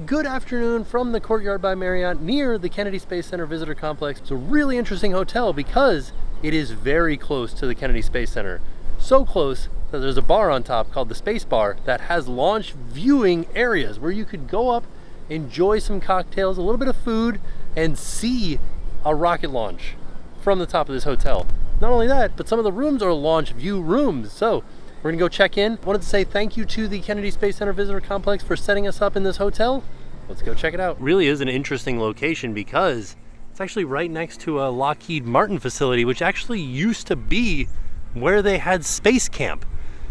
Good afternoon from the Courtyard by Marriott near the Kennedy Space Center Visitor Complex. It's a really interesting hotel because it is very close to the Kennedy Space Center. So close that there's a bar on top called the Space Bar that has launch viewing areas where you could go up, enjoy some cocktails, a little bit of food, and see a rocket launch from the top of this hotel. Not only that, but some of the rooms are launch view rooms. So we're gonna go check in. Wanted to say thank you to the Kennedy Space Center Visitor Complex for setting us up in this hotel. Let's go check it out. Really is an interesting location because it's actually right next to a Lockheed Martin facility, which actually used to be where they had Space Camp.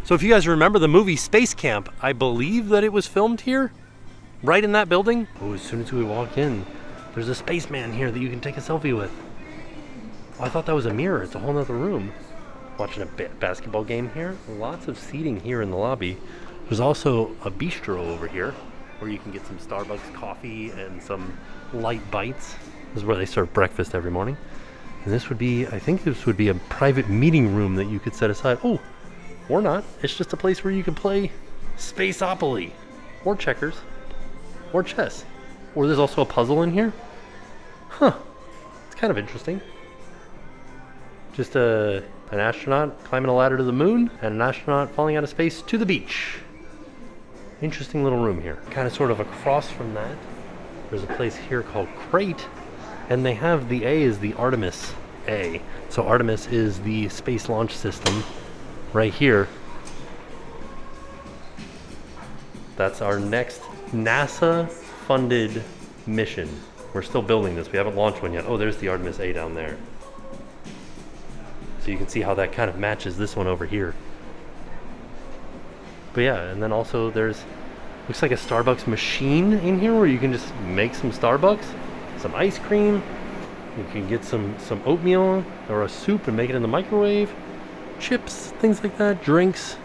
So if you guys remember the movie Space Camp, I believe that it was filmed here, right in that building. Oh, as soon as we walk in, there's a spaceman here that you can take a selfie with. Oh, I thought that was a mirror. It's a whole nother room. Watching a basketball game here. Lots of seating here in the lobby. There's also a bistro over here where you can get some Starbucks coffee and some light bites. This is where they serve breakfast every morning. And this would be, I think this would be a private meeting room that you could set aside. Oh, or not. It's just a place where you can play Spaceopoly or checkers or chess. Or there's also a puzzle in here. Huh. It's kind of interesting. Just an astronaut climbing a ladder to the moon and an astronaut falling out of space to the beach. Interesting little room here. Kind of sort of across from that, there's a place here called Crate, and they have the A is the Artemis A. So Artemis is the space launch system right here. That's our next NASA funded mission. We're still building this. We haven't launched one yet. Oh, there's the Artemis A down there. So you can see how that kind of matches this one over here. But yeah, and then also there's, looks like a Starbucks machine in here where you can just make some Starbucks, some ice cream. You can get some oatmeal or a soup and make it in the microwave. Chips, things like that, drinks.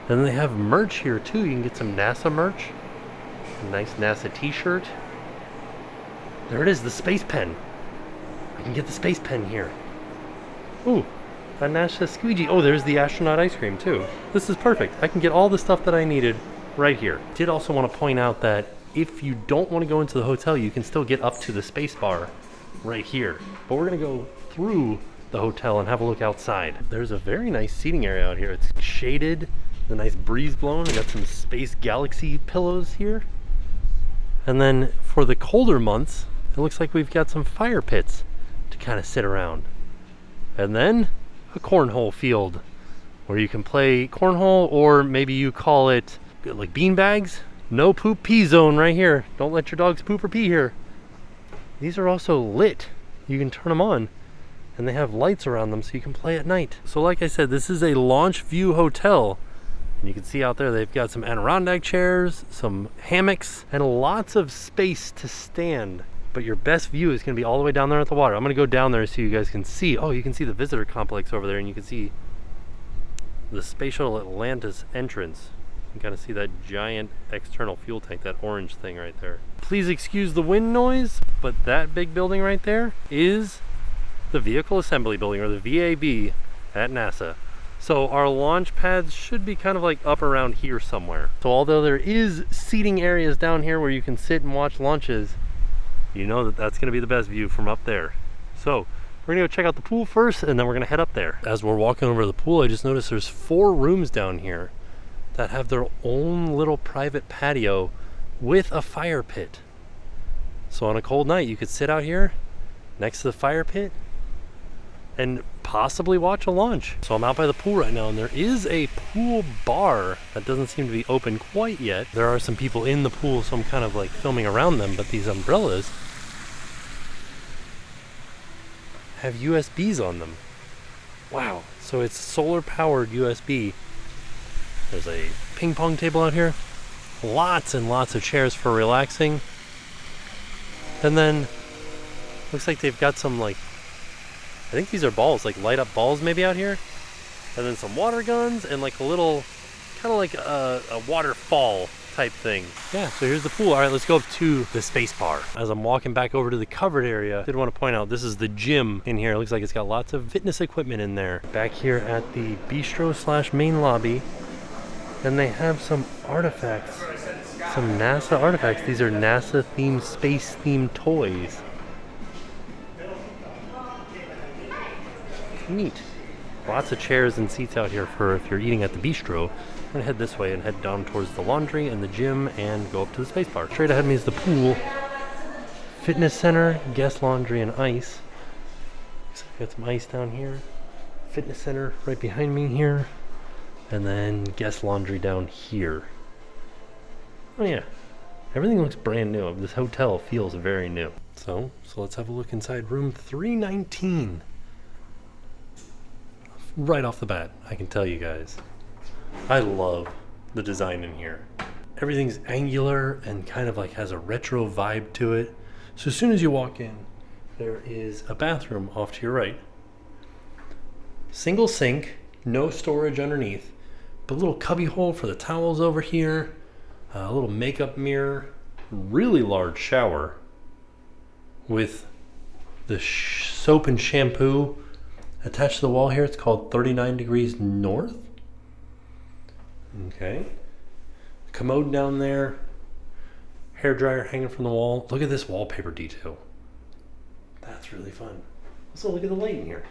And then they have merch here too. You can get some NASA merch. A nice NASA t-shirt. There it is, the space pen. I can get the space pen here. Ooh. A NASA squeegee. Oh, there's the astronaut ice cream too. This is perfect. I can get all the stuff that I needed right here. Did also want to point out that if you don't want to go into the hotel, you can still get up to the space bar right here. But we're going to go through the hotel and have a look outside. There's a very nice seating area out here. It's shaded, a nice breeze blowing. We got some Space Galaxy pillows here. And then for the colder months, it looks like we've got some fire pits to kind of sit around. And then a cornhole field where you can play cornhole, or maybe you call it like bean bags. No poop pee zone right here. Don't let your dogs poop or pee here. These are also lit. You can turn them on and they have lights around them so you can play at night. So like I said, this is a launch view hotel. And you can see out there they've got some Adirondack chairs, some hammocks, and lots of space to stand. But your best view is going to be all the way down there at the water. I'm going to go down there so you guys can see. Oh, you can see the visitor complex over there, and you can see the Space Shuttle Atlantis entrance. You can kind of see that giant external fuel tank, that orange thing right there. Please excuse the wind noise, but that big building right there is the Vehicle Assembly Building, or the VAB at NASA. So our launch pads should be kind of like up around here somewhere. So although there is seating areas down here where you can sit and watch launches, you know that that's going to be the best view from up there. So we're going to go check out the pool first, and then we're going to head up there. As we're walking over to the pool, I just noticed there's 4 rooms down here that have their own little private patio with a fire pit. So on a cold night, you could sit out here next to the fire pit and possibly watch a launch. So I'm out by the pool right now, and there is a pool bar that doesn't seem to be open quite yet. There are some people in the pool, so I'm kind of like filming around them, but these umbrellas have USBs on them. Wow, so it's solar powered USB. There's a ping pong table out here. Lots and lots of chairs for relaxing. And then looks like they've got some, like, I think these are balls, like light up balls maybe out here. And then some water guns and like a little, kind of like a waterfall type thing. Yeah, so here's the pool. All right, let's go up to the space bar. As I'm walking back over to the covered area, I did want to point out this is the gym in here. It looks like it's got lots of fitness equipment in there. Back here at the bistro slash main lobby, and they have some artifacts some NASA artifacts. These are NASA themed, space themed toys. Neat. Lots of chairs and seats out here for if you're eating at the bistro. I'm gonna head this way and head down towards the laundry and the gym and go up to the space bar. Straight ahead of me is the pool, fitness center, guest laundry, and ice. So I've got some ice down here. Fitness center right behind me here. And then guest laundry down here. Oh yeah, everything looks brand new. This hotel feels very new. So let's have a look inside room 319. Right off the bat, I can tell you guys, I love the design in here. Everything's angular and kind of like has a retro vibe to it. So as soon as you walk in, there is a bathroom off to your right. Single sink, no storage underneath, but a little cubby hole for the towels over here, a little makeup mirror, really large shower with the soap and shampoo attached to the wall here. It's called 39 degrees north. Okay. Commode down there. Hair dryer hanging from the wall. Look at this wallpaper detail. That's really fun. Also, look at the light in here.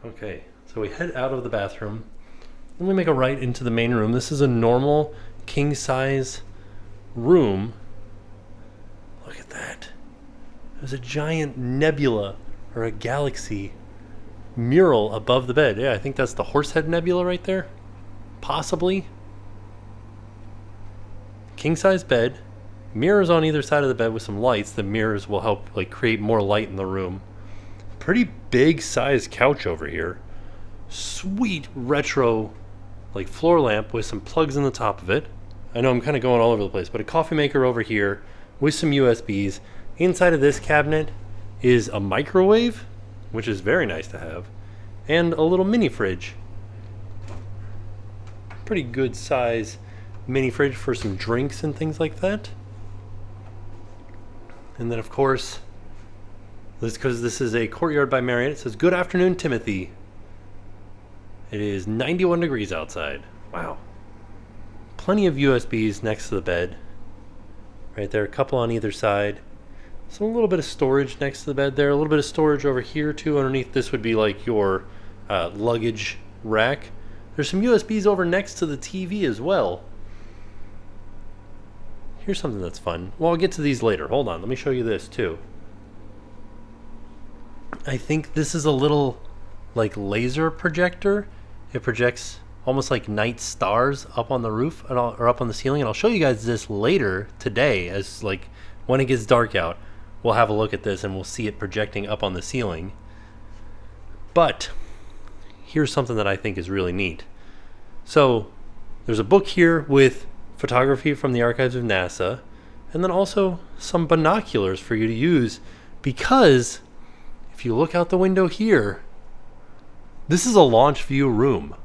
Okay, so we head out of the bathroom. Then we make a right into the main room. This is a normal king size room. Look at that. There's a giant nebula or a galaxy mural above the bed. Yeah, I think that's the Horsehead Nebula right there. Possibly. King size bed. Mirrors on either side of the bed with some lights. The mirrors will help like create more light in the room. Pretty big size couch over here. Sweet retro like floor lamp with some plugs in the top of it. I know I'm kind of going all over the place, but a coffee maker over here with some USBs. Inside of this cabinet is a microwave, which is very nice to have, and a little mini fridge. Pretty good size mini fridge for some drinks and things like that. And then of course, because this is a Courtyard by Marriott, it says, "Good afternoon, Timothy." It is 91 degrees outside. Wow. Plenty of USBs next to the bed. Right there, a couple on either side. So a little bit of storage next to the bed there. A little bit of storage over here too. Underneath this would be like your luggage rack. There's some USBs over next to the TV as well. Here's something that's fun. Well, I'll get to these later. Hold on. Let me show you this too. I think this is a little like laser projector. It projects almost like night stars up on the roof or up on the ceiling. And I'll show you guys this later today as like when it gets dark out. We'll have a look at this and we'll see it projecting up on the ceiling. But here's something that I think is really neat. So there's a book here with photography from the archives of NASA, and then also some binoculars for you to use, because if you look out the window here, this is a launch view room.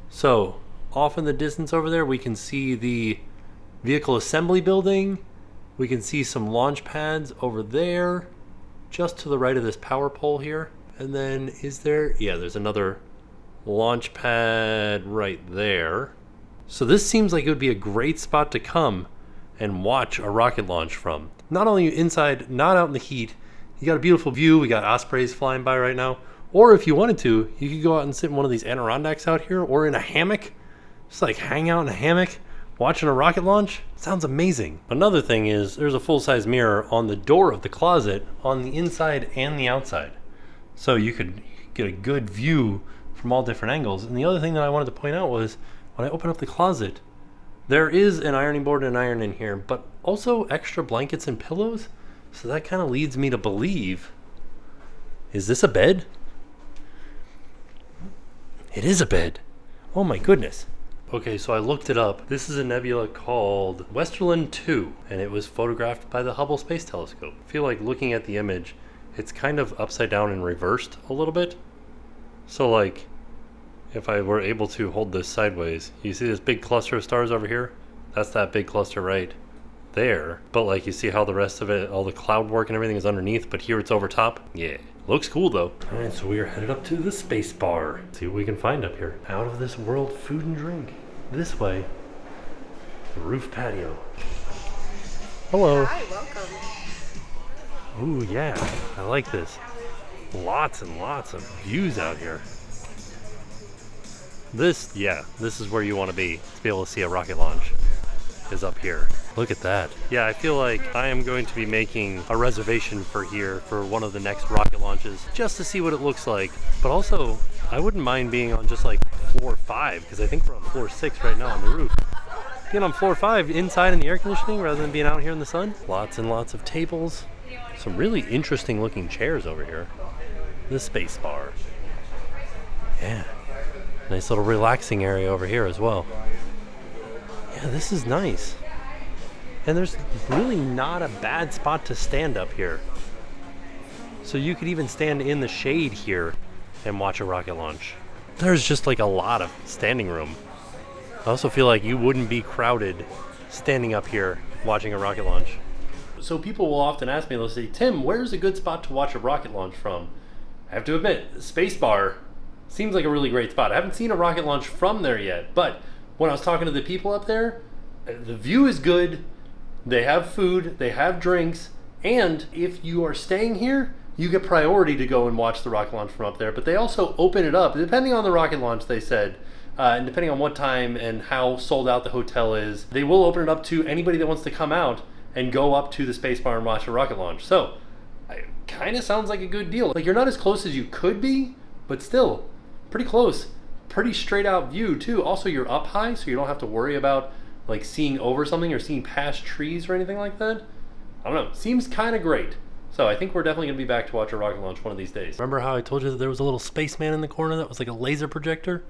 So off in the distance over there, we can see the vehicle assembly building. We can see some launch pads over there, just to the right of this power pole here. And then is there, yeah, there's another launch pad right there. So this seems like it would be a great spot to come and watch a rocket launch from. Not only inside, not out in the heat, you got a beautiful view. We got ospreys flying by right now. Or if you wanted to, you could go out and sit in one of these Adirondacks out here, or in a hammock. Just like hang out in a hammock, watching a rocket launch. Sounds amazing. Another thing is there's a full-size mirror on the door of the closet on the inside and the outside. So you could get a good view from all different angles. And the other thing that I wanted to point out was when I open up the closet, there is an ironing board and an iron in here, but also extra blankets and pillows. So that kind of leads me to believe, is this a bed? It is a bed. Oh my goodness. Okay, so I looked it up. This is a nebula called Westerland 2, and it was photographed by the Hubble Space Telescope. I feel like looking at the image, it's kind of upside down and reversed a little bit. So like, if I were able to hold this sideways, you see this big cluster of stars over here? That's that big cluster right there. But like, you see how the rest of it, all the cloud work and everything is underneath, but here it's over top? Yeah. Looks cool though. All right, so we are headed up to the space bar. See what we can find up here. Out of this world food and drink. This way. The roof patio. Hello. Hi, welcome. Ooh, yeah, I like this. Lots and lots of views out here. This is where you want to be able to see a rocket launch, is up here. Look at that. Yeah, I feel like I am going to be making a reservation for here for one of the next rocket launches, just to see what it looks like. But also, I wouldn't mind being on just like floor 5, because I think we're on floor 6 right now on the roof. Being on floor 5 inside in the air conditioning rather than being out here in the sun. Lots and lots of tables. Some really interesting looking chairs over here. The space bar. Yeah. Nice little relaxing area over here as well. Yeah, this is nice. And there's really not a bad spot to stand up here. So you could even stand in the shade here and watch a rocket launch. There's just like a lot of standing room. I also feel like you wouldn't be crowded standing up here watching a rocket launch. So people will often ask me, they'll say, Tim, where's a good spot to watch a rocket launch from? I have to admit, Spacebar seems like a really great spot. I haven't seen a rocket launch from there yet, but when I was talking to the people up there, the view is good. They have food, they have drinks, and if you are staying here, you get priority to go and watch the rocket launch from up there. But they also open it up, depending on the rocket launch, they said, and depending on what time and how sold out the hotel is, they will open it up to anybody that wants to come out and go up to the space bar and watch a rocket launch. So, it kind of sounds like a good deal. Like, you're not as close as you could be, but still, pretty close. Pretty straight out view too. Also, you're up high, so you don't have to worry about like seeing over something or seeing past trees or anything like that. I don't know, seems kind of great. So I think we're definitely gonna be back to watch a rocket launch one of these days. Remember how I told you that there was a little spaceman in the corner that was like a laser projector?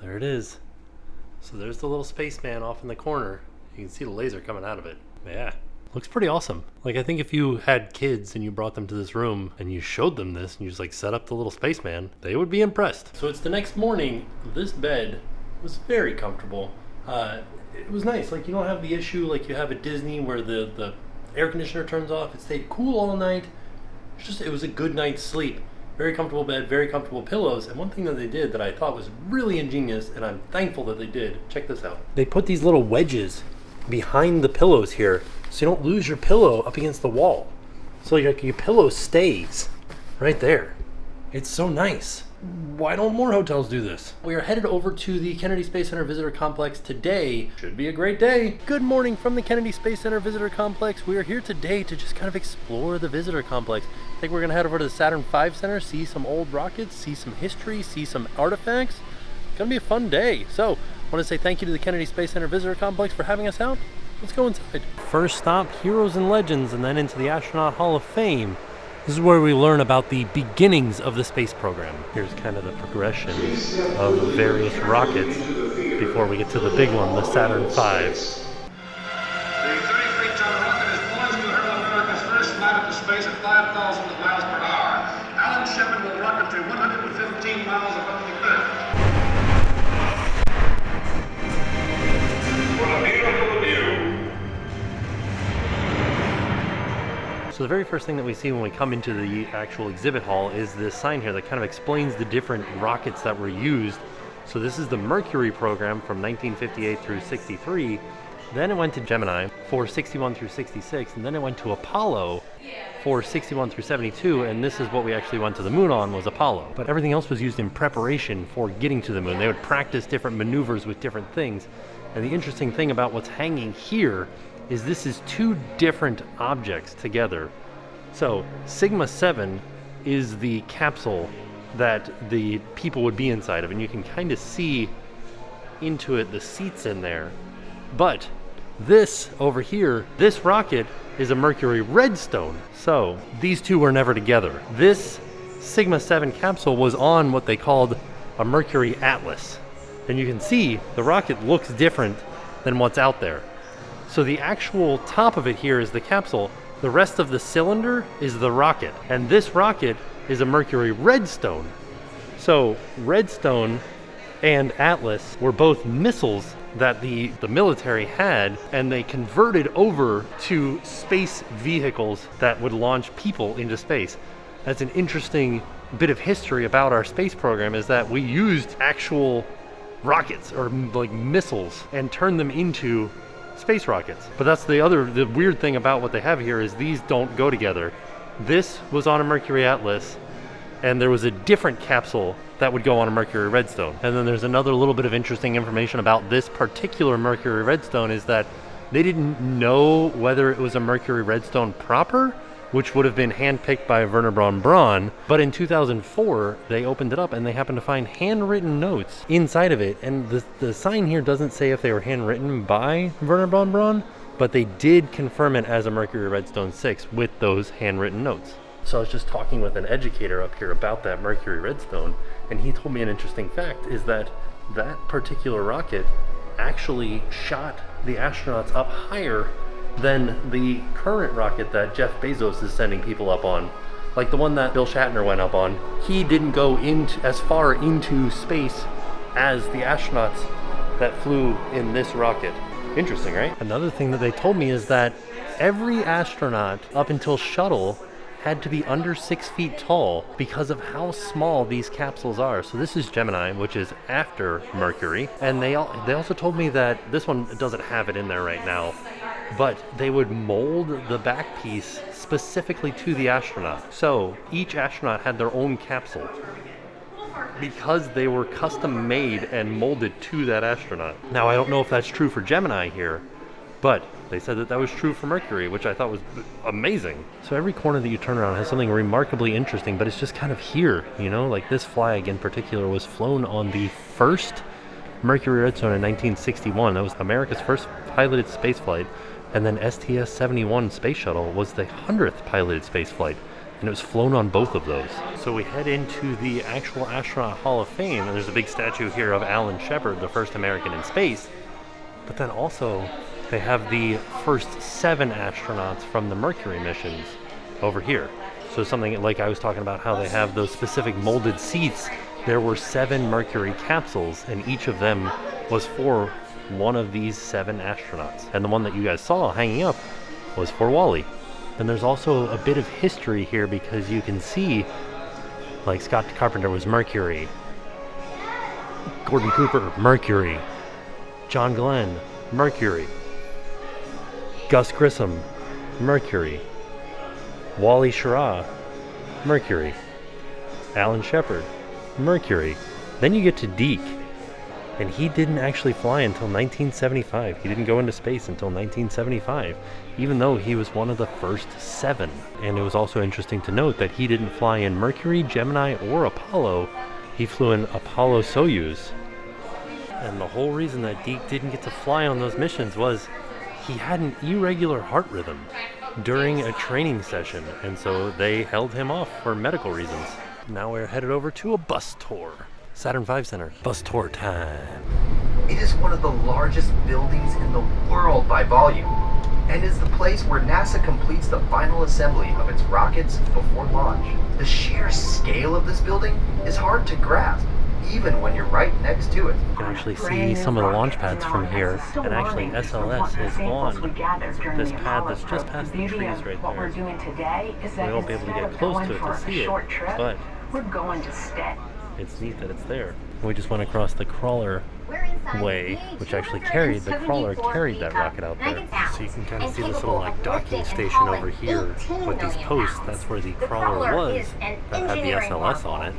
There it is. So there's the little spaceman off in the corner. You can see the laser coming out of it. Yeah, looks pretty awesome. Like, I think if you had kids and you brought them to this room and you showed them this and you just like set up the little spaceman, they would be impressed. So it's the next morning. This bed was very comfortable. It was nice. Like, you don't have the issue like you have at Disney where the air conditioner turns off. It stayed cool all night. It was a good night's sleep. Very comfortable bed, very comfortable pillows. And one thing that they did that I thought was really ingenious, and I'm thankful that they did, check this out. They put these little wedges behind the pillows here so you don't lose your pillow up against the wall. So like your pillow stays right there. It's so nice. Why don't more hotels do this? We are headed over to the Kennedy Space Center Visitor Complex today. Should be a great day. Good morning from the Kennedy Space Center Visitor Complex. We are here today to just kind of explore the visitor complex. I think we're gonna head over to the Saturn V Center, see some old rockets, see some history, see some artifacts. It's gonna be a fun day. So, I wanna say thank you to the Kennedy Space Center Visitor Complex for having us out. Let's go inside. First stop, Heroes and Legends, and then into the Astronaut Hall of Fame. This is where we learn about the beginnings of the space program. Here's kind of the progression of the various rockets before we get to the big one, the Saturn V. The 33-ton rocket is poised to hurl America's first flight into space at 5,000 miles per hour. Alan Shepard will rocket to 115 miles above the Earth. What a beautiful view! So the very first thing that we see when we come into the actual exhibit hall is this sign here that kind of explains the different rockets that were used. So this is the Mercury program from 1958 through 63. Then it went to Gemini for 61 through 66, and then it went to Apollo for 61 through 72, and this is what we actually went to the moon on, was Apollo. But everything else was used in preparation for getting to the moon. They would practice different maneuvers with different things. And the interesting thing about what's hanging here is this is two different objects together. So Sigma 7 is the capsule that the people would be inside of, and you can kind of see into it, the seats in there. But this over here, this rocket is a Mercury Redstone. So these two were never together. This Sigma 7 capsule was on what they called a Mercury Atlas. And you can see the rocket looks different than what's out there. So the actual top of it here is the capsule. The rest of the cylinder is the rocket. And this rocket is a Mercury Redstone. So Redstone and Atlas were both missiles that the military had, and they converted over to space vehicles that would launch people into space. That's an interesting bit of history about our space program, is that we used actual rockets or like missiles and turn them into space rockets. But that's the weird thing about what they have here is these don't go together. This was on a Mercury Atlas, and there was a different capsule that would go on a Mercury Redstone. And then there's another little bit of interesting information about this particular Mercury Redstone is that they didn't know whether it was a Mercury Redstone proper, which would have been handpicked by Werner von Braun. But in 2004, they opened it up and they happened to find handwritten notes inside of it. And the sign here doesn't say if they were handwritten by Werner von Braun, but they did confirm it as a Mercury Redstone 6 with those handwritten notes. So I was just talking with an educator up here about that Mercury Redstone, and he told me an interesting fact is that that particular rocket actually shot the astronauts up higher than the current rocket that Jeff Bezos is sending people up on. Like the one that Bill Shatner went up on, he didn't go into as far into space as the astronauts that flew in this rocket. Interesting, right? Another thing that they told me is that every astronaut up until shuttle had to be under 6 feet tall because of how small these capsules are. So this is Gemini, which is after Mercury. And they also told me that this one doesn't have it in there right now, but they would mold the back piece specifically to the astronaut. So each astronaut had their own capsule because they were custom made and molded to that astronaut. Now I don't know if that's true for Gemini here, but they said that was true for Mercury, which I thought was amazing. So every corner that you turn around has something remarkably interesting, but it's just kind of here, you know? Like this flag in particular was flown on the first Mercury Redstone in 1961. That was America's first piloted space flight. And then STS-71 space shuttle was the 100th piloted space flight, and it was flown on both of those. So we head into the actual Astronaut Hall of Fame, and there's a big statue here of Alan Shepard, the first American in space. But then also, they have the first 7 astronauts from the Mercury missions over here. So something like I was talking about how they have those specific molded seats, there were 7 Mercury capsules, and each of them was for one of these 7 astronauts. And the one that you guys saw hanging up was for Wally. And there's also a bit of history here because you can see, like Scott Carpenter was Mercury, Gordon Cooper, Mercury, John Glenn, Mercury, Gus Grissom, Mercury, Wally Schirra, Mercury, Alan Shepard, Mercury. Then you get to Deke, and he didn't actually fly until 1975. He didn't go into space until 1975, even though he was one of the first 7. And it was also interesting to note that he didn't fly in Mercury, Gemini, or Apollo. He flew in Apollo Soyuz. And the whole reason that Deke didn't get to fly on those missions was he had an irregular heart rhythm during a training session, and so they held him off for medical reasons. Now we're headed over to a bus tour. Saturn V Center, bus tour time. It is one of the largest buildings in the world by volume, and is the place where NASA completes the final assembly of its rockets before launch. The sheer scale of this building is hard to grasp, even when you're right next to it. You can actually see some of the launch pads from here, and actually SLS is on this pad that's just past the trees right there. We won't be able to get close to it to see it, but we're going to stay. It's neat that it's there. We just went across the crawler way, which actually carried that rocket out there. So you can kind of see this little like docking station over here with these posts. That's where the crawler was that had the SLS on it.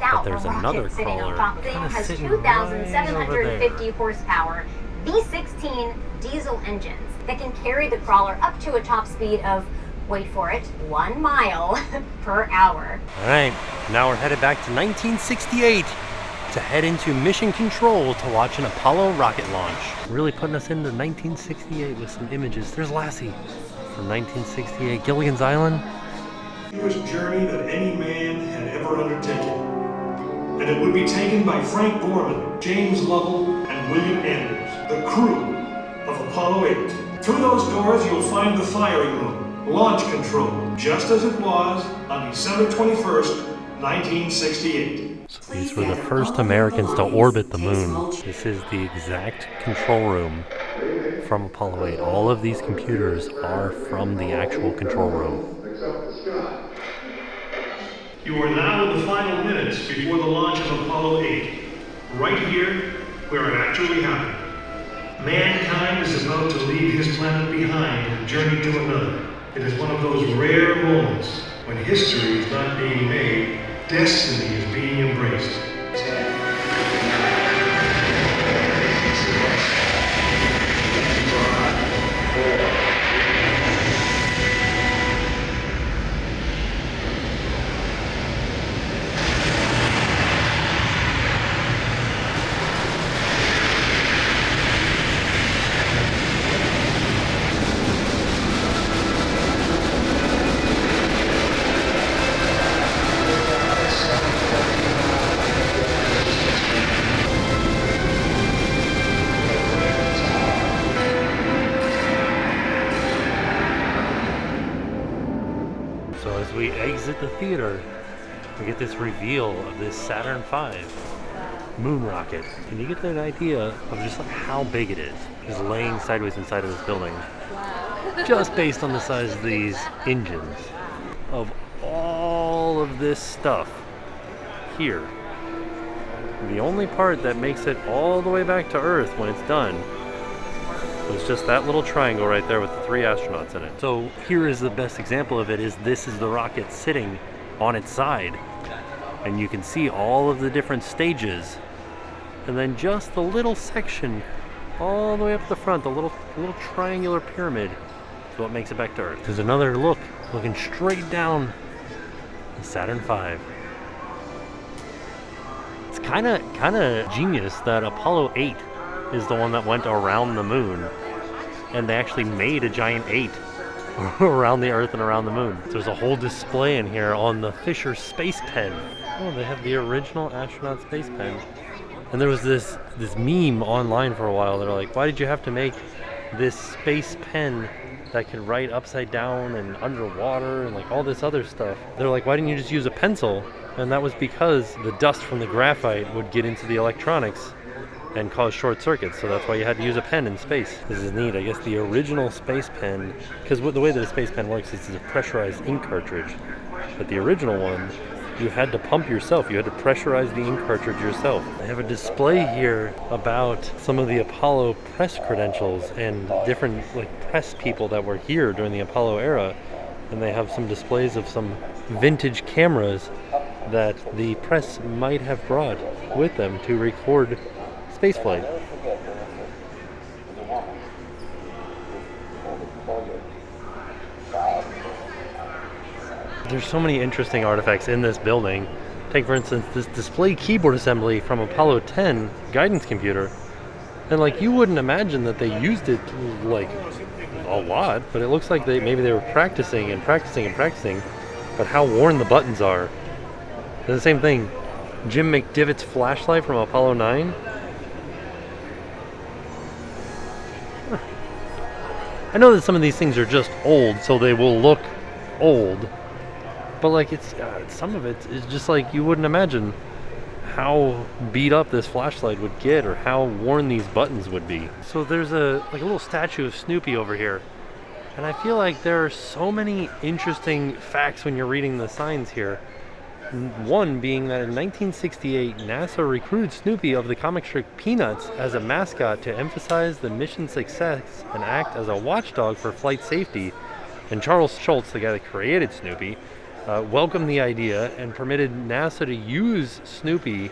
But there's another crawler kind of sitting right over there. horsepower V16 diesel engines that can carry the crawler up to a top speed of, wait for it, 1 mile per hour. All right, now we're headed back to 1968 to head into mission control to watch an Apollo rocket launch. Really putting us into 1968 with some images. There's Lassie from 1968, Gilligan's Island. Greatest journey that any man had ever undertaken. And it would be taken by Frank Borman, James Lovell, and William Anders, the crew of Apollo 8. Through those doors you'll find the firing room, launch control, just as it was on December 21st, 1968. So these were the first Americans to orbit the moon. This is the exact control room from Apollo 8. All of these computers are from the actual control room. You are now in the final minutes before the launch of Apollo 8. Right here, where it actually happened. Mankind is about to leave his planet behind and journey to another. It is one of those rare moments when history is not being made, destiny is being embraced. So as we exit the theater, we get this reveal of this Saturn V moon rocket. And you get an idea of just like how big it is. Just laying sideways inside of this building. Wow. Just based on the size of these engines. Of all of this stuff here, the only part that makes it all the way back to Earth when it's done was just that little triangle right there with the 3 astronauts in it. So here is the best example of it. This is the rocket sitting on its side, and you can see all of the different stages, and then just the little section all the way up the front, the little triangular pyramid is what makes it back to Earth. There's another looking straight down the Saturn V. It's kind of genius that Apollo 8 is the one that went around the moon, and they actually made a giant 8 around the Earth and around the moon. There's a whole display in here on the Fisher space pen. Oh, they have the original astronaut space pen. And there was this meme online for a while. They're like, why did you have to make this space pen that could write upside down and underwater and like all this other stuff? They're like, why didn't you just use a pencil? And that was because the dust from the graphite would get into the electronics and cause short circuits, so that's why you had to use a pen in space. This is neat. I guess the original space pen, because the way that a space pen works is it's a pressurized ink cartridge, but the original one, you had to pump yourself. You had to pressurize the ink cartridge yourself. I have a display here about some of the Apollo press credentials and different press people that were here during the Apollo era, and they have some displays of some vintage cameras that the press might have brought with them to record spaceflight. There's so many interesting artifacts in this building. Take for instance this display keyboard assembly from Apollo 10 guidance computer, and you wouldn't imagine that they used it a lot, but it looks like maybe they were practicing and practicing and practicing. But how worn the buttons are. And the same thing, Jim McDivitt's flashlight from Apollo 9. I know that some of these things are just old, so they will look old, but some of it is just you wouldn't imagine how beat up this flashlight would get or how worn these buttons would be. So there's a little statue of Snoopy over here, and I feel like there are so many interesting facts when you're reading the signs here. One being that in 1968, NASA recruited Snoopy of the comic strip Peanuts as a mascot to emphasize the mission's success and act as a watchdog for flight safety. And Charles Schultz, the guy that created Snoopy, welcomed the idea and permitted NASA to use Snoopy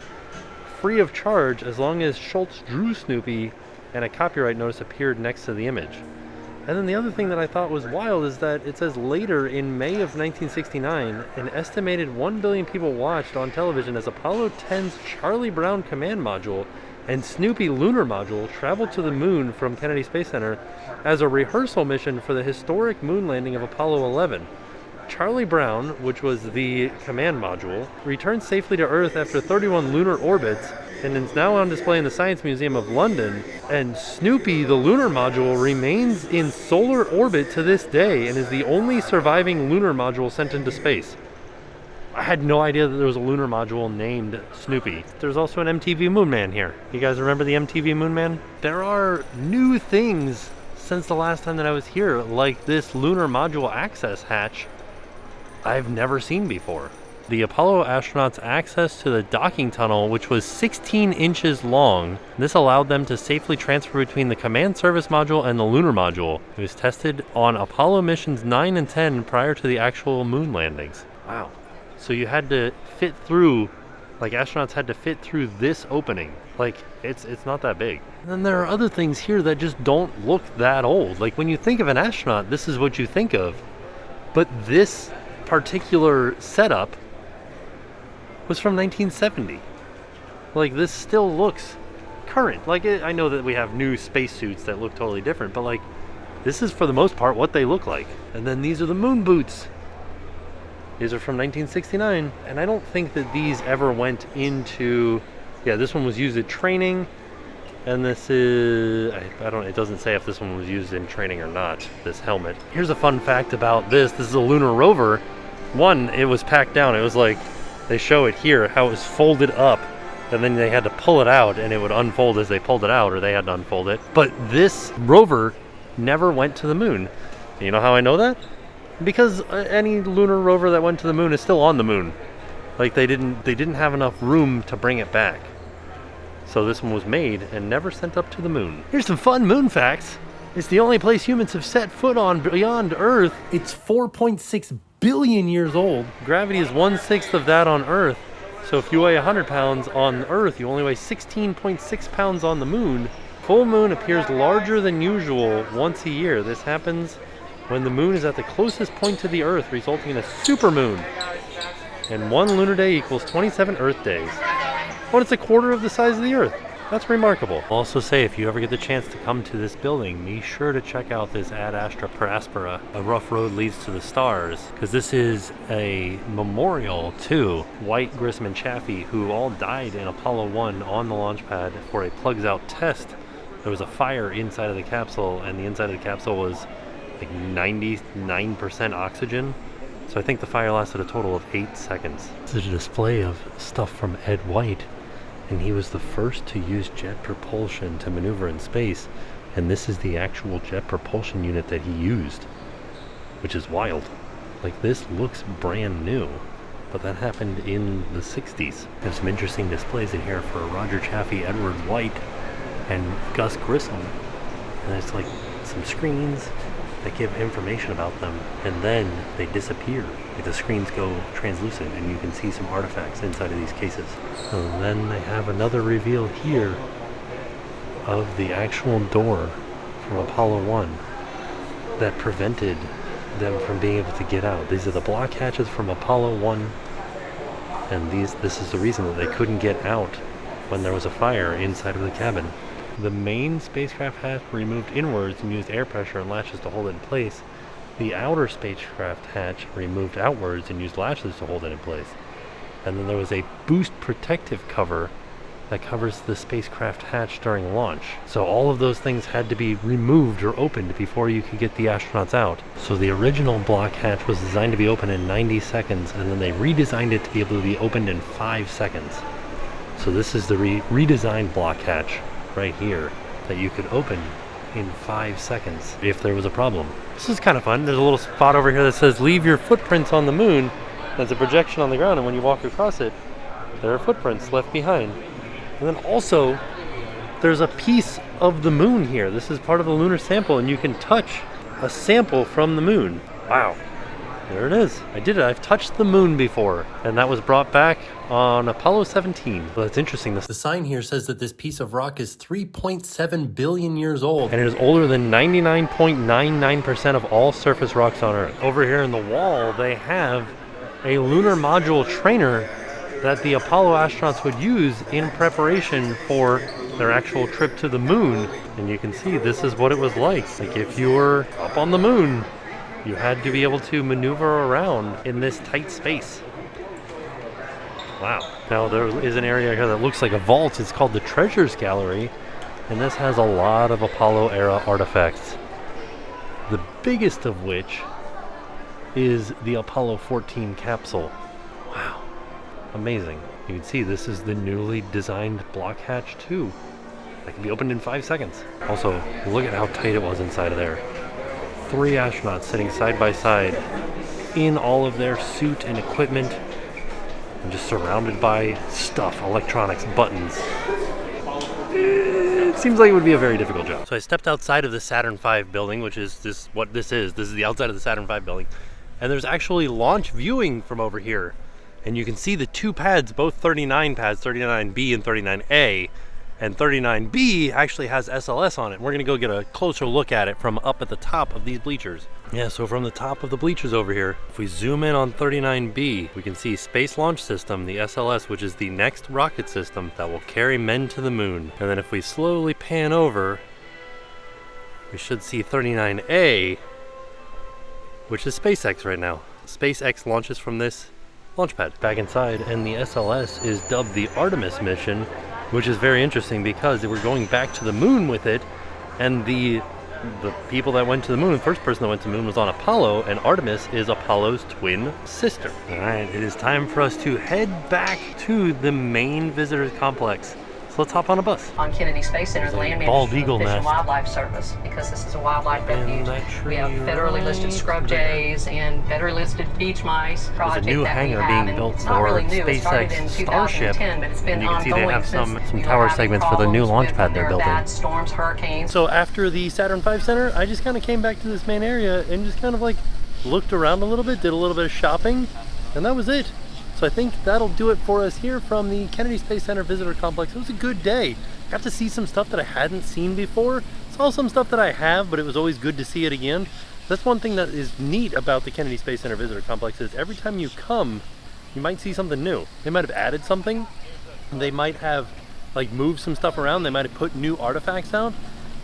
free of charge as long as Schultz drew Snoopy and a copyright notice appeared next to the image. And then the other thing that I thought was wild is that it says later in May of 1969, an estimated 1 billion people watched on television as Apollo 10's Charlie Brown command module and Snoopy lunar module traveled to the moon from Kennedy Space Center as a rehearsal mission for the historic moon landing of Apollo 11. Charlie Brown, which was the command module, returned safely to Earth after 31 lunar orbits and is now on display in the Science Museum of London. And Snoopy, the lunar module, remains in solar orbit to this day and is the only surviving lunar module sent into space. I had no idea that there was a lunar module named Snoopy. There's also an MTV Moon Man here. You guys remember the MTV Moon Man? There are new things since the last time that I was here, like this lunar module access hatch I've never seen before. the Apollo astronauts access to the docking tunnel, which was 16 inches long. This allowed them to safely transfer between the command service module and the lunar module. It was tested on Apollo missions 9 and 10 prior to the actual moon landings. Wow. So you had to fit through, like astronauts had to fit through this opening. Like it's not that big. And then there are other things here that just don't look that old. Like when you think of an astronaut, this is what you think of. But this particular setup was from 1970. Like this still looks current. Like I know that we have new spacesuits that look totally different, but like this is for the most part what they look like. And then these are the moon boots. These are from 1969, and I don't think that these ever went into, yeah, this one was used in training, and this is, I don't, it doesn't say if this one was used in training or not, this helmet. Here's a fun fact about this is a lunar rover. One, it was packed down. It was like, they show it here, how it was folded up, and then they had to pull it out, and it would unfold as they pulled it out, or they had to unfold it. But this rover never went to the moon. And you know how I know that? Because any lunar rover that went to the moon is still on the moon. Like they didn't have enough room to bring it back. So this one was made and never sent up to the moon. Here's some fun moon facts. It's the only place humans have set foot on beyond Earth. It's 4.6 billion years old. Gravity is 1/6 of that on Earth. So if you weigh 100 pounds on Earth, you only weigh 16.6 pounds on the moon. Full moon appears larger than usual once a year. This happens when the moon is at the closest point to the Earth, resulting in a supermoon. And one lunar day equals 27 Earth days. Well, it's a quarter of the size of the Earth. That's remarkable. I'll also say, if you ever get the chance to come to this building, be sure to check out this Ad Astra per Aspera, A Rough Road Leads to the Stars, because this is a memorial to White, Grissom, and Chaffee, who all died in Apollo 1 on the launch pad for a plugs out test. There was a fire inside of the capsule, and the inside of the capsule was like 99% oxygen. So I think the fire lasted a total of 8 seconds. This is a display of stuff from Ed White, and he was the first to use jet propulsion to maneuver in space, and this is the actual jet propulsion unit that he used, which is wild. Like this looks brand new, but that happened in the 60s. There's some interesting displays in here for Roger Chaffee, Edward White, and Gus Grissom, and it's like some screens that give information about them, and then they disappear. Like the screens go translucent and you can see some artifacts inside of these cases. And then they have another reveal here of the actual door from Apollo 1 that prevented them from being able to get out. These are the block hatches from Apollo 1, and this is the reason that they couldn't get out when there was a fire inside of the cabin. The main spacecraft hatch removed inwards and used air pressure and latches to hold it in place. The outer spacecraft hatch removed outwards and used latches to hold it in place. And then there was a boost protective cover that covers the spacecraft hatch during launch. So all of those things had to be removed or opened before you could get the astronauts out. So the original block hatch was designed to be open in 90 seconds, and then they redesigned it to be able to be opened in 5 seconds. So this is the redesigned block hatch right here that you could open in 5 seconds if there was a problem. This is kind of fun. There's a little spot over here that says leave your footprints on the moon. There's a projection on the ground, and when you walk across it, there are footprints left behind. And then also there's a piece of the moon here. This is part of the lunar sample, and you can touch a sample from the moon. Wow. There it is. I did it. I've touched the moon before, and that was brought back on Apollo 17. Well, that's interesting. The sign here says that this piece of rock is 3.7 billion years old, and it is older than 99.99% of all surface rocks on Earth. Over here in the wall, they have a lunar module trainer that the Apollo astronauts would use in preparation for their actual trip to the moon. And you can see this is what it was like. Like if you were up on the moon, you had to be able to maneuver around in this tight space. Wow. Now there is an area here that looks like a vault. It's called the Treasures Gallery, and this has a lot of Apollo era artifacts. The biggest of which is the Apollo 14 capsule. Wow. Amazing. You can see this is the newly designed block hatch 2 that can be opened in 5 seconds. Also, look at how tight it was inside of there. 3 astronauts sitting side by side in all of their suit and equipment. I'm just surrounded by stuff, electronics, buttons. It seems like it would be a very difficult job. So I stepped outside of the Saturn V building, which is what this is. This is the outside of the Saturn V building. And there's actually launch viewing from over here. And you can see the two pads, both 39 pads, 39B and 39A. And 39B actually has SLS on it. We're gonna go get a closer look at it from up at the top of these bleachers. Yeah, so from the top of the bleachers over here, if we zoom in on 39B, we can see Space Launch System, the SLS, which is the next rocket system that will carry men to the moon. And then if we slowly pan over, we should see 39A, which is SpaceX right now. SpaceX launches from this launch pad. Back inside, and the SLS is dubbed the Artemis mission, which is very interesting because they were going back to the moon with it, and the people that went to the moon, the first person that went to the moon was on Apollo, and Artemis is Apollo's twin sister. All right, it is time for us to head back to the main visitors complex. So let's hop on a bus. On Kennedy Space Center, the land bald manages eagle the Fish and nest. Wildlife Service, because this is a wildlife And refuge. that tree We have federally listed right scrub there. jays and federally listed beach mice. There's a Project new that we hangar have, being and built it's not for really new. It started in SpaceX Starship. 2010, but it's been And you can see they ongoing have some since we were tower having segments for the new problems launch with pad when they're there were building. bad storms, hurricanes. So after the Saturn V Center, I just kind of came back to this main area and just kind of like looked around a little bit, did a little bit of shopping, and that was it. So I think that'll do it for us here from the Kennedy Space Center Visitor Complex. It was a good day. Got to see some stuff that I hadn't seen before. Saw some stuff that I have, but it was always good to see it again. That's one thing that is neat about the Kennedy Space Center Visitor Complex is every time you come, you might see something new. They might have added something. They might have like moved some stuff around. They might have put new artifacts out.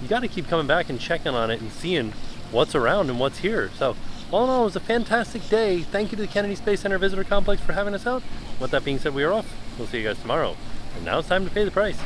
You got to keep coming back and checking on it and seeing what's around and what's here. So all in all, it was a fantastic day. Thank you to the Kennedy Space Center Visitor Complex for having us out. With that being said, we are off. We'll see you guys tomorrow. And now it's time to pay the price.